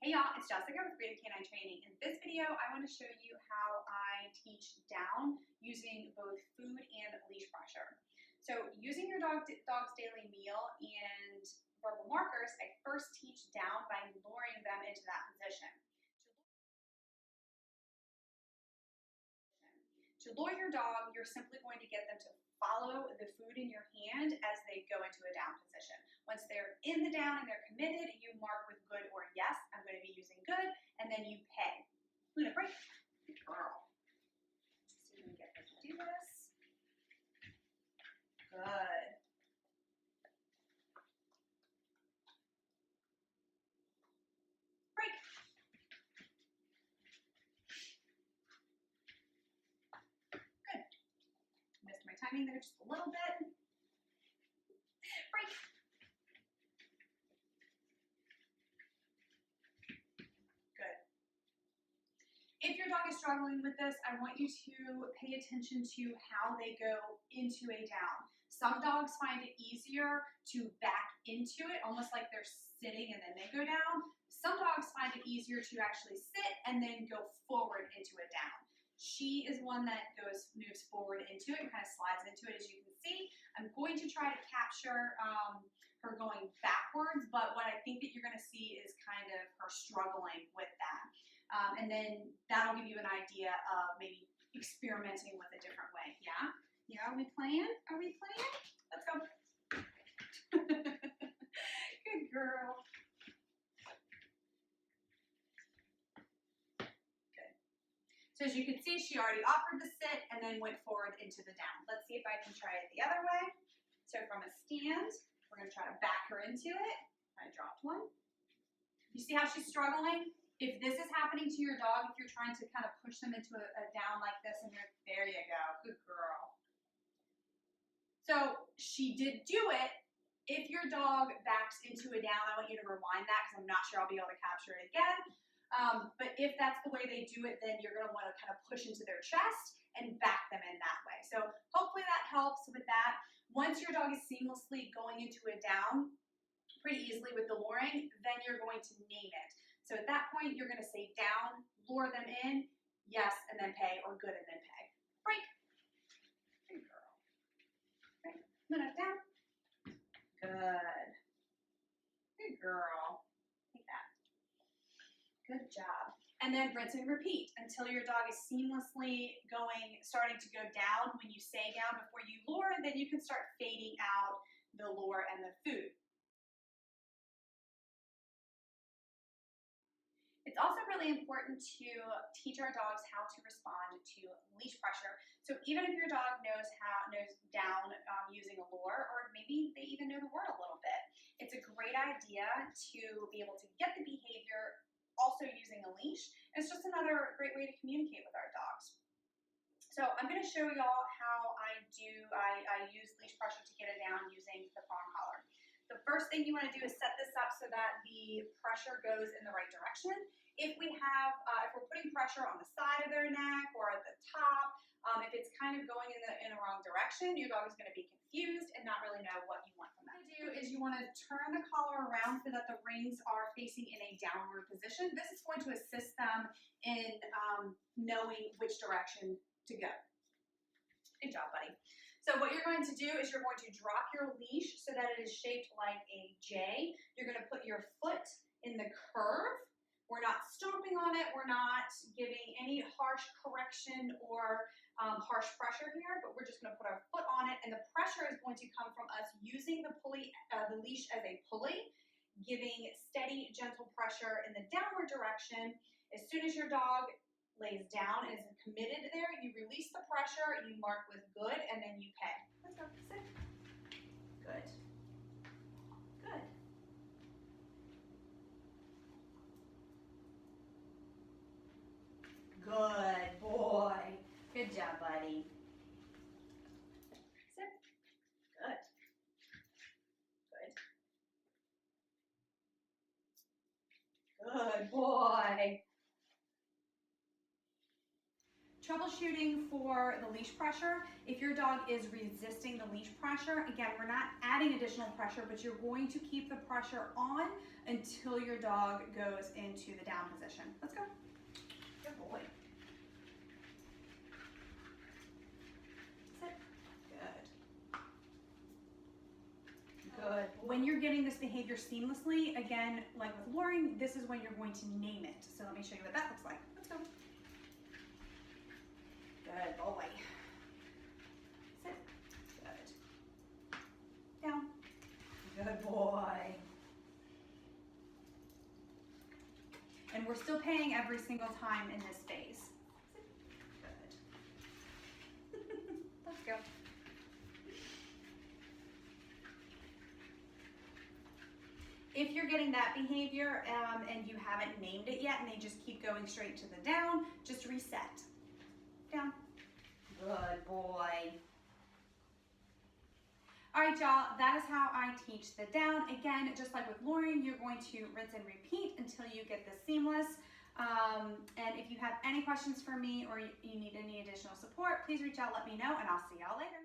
Hey y'all, it's Jessica with Freedom Canine Training. In this video, I want to show you how I teach down using both food and leash pressure. So using your dog's daily meal and verbal markers, I first teach down by luring them into that position. To lure your dog, you're simply going to get them to follow the food in your hand as they go into a down position. Once they're in the down and they're committed, you mark with good or yes. I'm going to be using good, and then you pay. Luna, break. Good girl. So you can get her to do this. Good. Break. Good. Missed my timing there just a little bit. Break. Good. If your dog is struggling with this, I want you to pay attention to how they go into a down. Some dogs find it easier to back into it, almost like they're sitting and then they go down. Some dogs find it easier to actually sit and then go forward into a down. She is one that moves forward into it and kind of slides into it, as you can see. I'm going to try to capture her going backwards, but what I think that you're going to see is kind of her struggling with that. And then that'll give you an idea of maybe experimenting with a different way. Yeah? Yeah, are we playing? Are we playing? Let's go. Good girl. Good. So as you can see, she already offered the sit and then went forward into the down. Let's see if I can try it the other way. So from a stand, we're going to try to back her into it. I dropped one. You see how she's struggling? If this is happening to your dog, if you're trying to kind of push them into a down like this, and there you go, good girl. So she did do it. If your dog backs into a down, I want you to rewind that because I'm not sure I'll be able to capture it again. But if that's the way they do it, then you're going to want to kind of push into their chest and back them in that way. So hopefully that helps with that. Once your dog is seamlessly going into a down pretty easily with the luring, then you're going to name it. So at that point, you're going to say down, lure them in, yes, and then pay, or good and then pay. Break. Good girl. Break. Luna, down. Good. Good girl. Take that. Good job. And then rinse and repeat until your dog is seamlessly starting to go down. When you say down before you lure, then you can start fading out the lure and the food. It's also really important to teach our dogs how to respond to leash pressure. So even if your dog knows down using a lure, or maybe they even know the word a little bit, it's a great idea to be able to get the behavior also using a leash. It's just another great way to communicate with our dogs. So I'm going to show y'all how I use leash pressure to get it down using the prong collar. The first thing you want to do is set this up so that the pressure goes in the right direction. If we're putting pressure on the side of their neck or at the top, if it's kind of going in the wrong direction, your dog is going to be confused and not really know what you want from them. What you do is you want to turn the collar around so that the rings are facing in a downward position. This is going to assist them in knowing which direction to go. Good job, buddy. So what you're going to do is you're going to drop your leash so that it is shaped like a J. You're going to put your foot in the curve. We're not stomping on it. We're not giving any harsh correction or harsh pressure here, but we're just going to put our foot on it, and the pressure is going to come from us using the leash as a pulley, giving steady, gentle pressure in the downward direction. As soon as your dog lays down and is committed there, you release the pressure, you mark with good, and then you pay. Let's go. Sit. Good. Good. Good boy. Good job, buddy. Sit. Good. Good. Good boy. Troubleshooting troubleshooting for the leash pressure, if your dog is resisting the leash pressure, again, we're not adding additional pressure, but you're going to keep the pressure on until your dog goes into the down position. Let's go. Good boy. Sit. Good. Good. When you're getting this behavior seamlessly, again, like with luring, this is when you're going to name it. So let me show you what that looks like. Let's go. Good boy. Sit. Good. Down. Good boy. And we're still paying every single time in this phase. Good. Let's go. If you're getting that behavior and you haven't named it yet and they just keep going straight to the down, just reset. Down. Good boy. All right, y'all, that is how I teach the down. Again, just like with luring, you're going to rinse and repeat until you get this seamless. And if you have any questions for me or you need any additional support, please reach out, let me know, and I'll see y'all later.